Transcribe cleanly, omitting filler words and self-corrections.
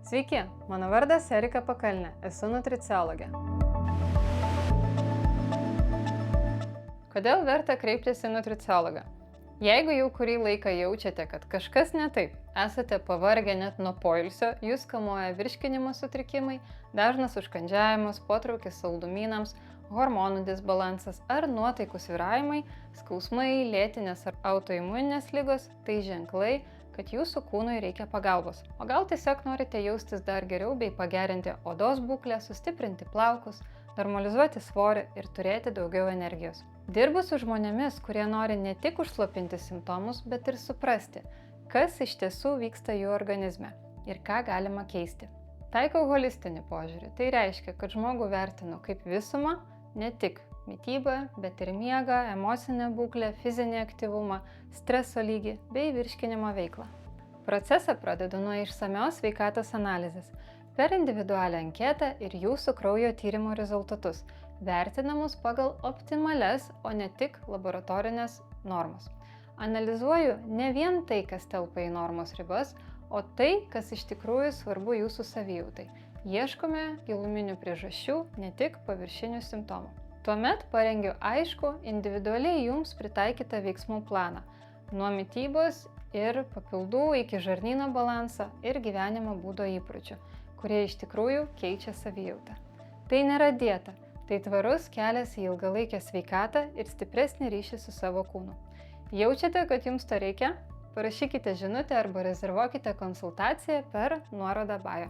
Sveiki, mano vardas Erika Pakalnė, esu nutriciologė. Kodėl verta kreiptis į nutriciologą? Jeigu jau kurį laiką jaučiate, kad kažkas ne taip, esate pavargę net nuo poilsio, jūs kamuoja virškinimo sutrikimai, dažnas užkandžiavimas, potraukis saldumynams, hormonų disbalansas ar nuotaikų svyravimai, skausmai, lėtinės ar autoimuninės ligos, tai ženklai, kad jūsų kūnui reikia pagalbos. O gal tiesiog norite jaustis dar geriau bei pagerinti odos būklę, sustiprinti plaukus, normalizuoti svorį ir turėti daugiau energijos. Dirbu su žmonėmis, kurie nori ne tik užslopinti simptomus, bet ir suprasti, kas iš tiesų vyksta jų organizme ir ką galima keisti. Taikau holistinį požiūrį. Tai reiškia, kad žmogų vertinu kaip visumą, ne tik mitybą, bet ir miegą, emocinę būklę, fizinį aktyvumą, streso lygį bei virškinimo veiklą. Procesą pradedu nuo išsamios sveikatos analizės per individualią anketą ir jūsų kraujo tyrimo rezultatus, vertinamus pagal optimales, o ne tik laboratorinės normas. Analizuoju ne vien tai, kas telpa į normos ribas, o tai, kas iš tikrųjų svarbu jūsų savijautai. Ieškome giluminių priežasčių, ne tik paviršinių simptomų. Tuomet parengiu aišku, individualiai jums pritaikytą veiksmų planą, nuo mitybos ir papildų iki žarnyno balansą ir gyvenimo būdo įpročių, kurie iš tikrųjų keičia savijautą. Tai nėra dieta, tai tvarus kelias į ilgalaikę sveikatą ir stipresnį ryšį su savo kūnu. Jaučiate, kad jums to reikia? Parašykite žinutę arba rezervuokite konsultaciją per nuorodą bio.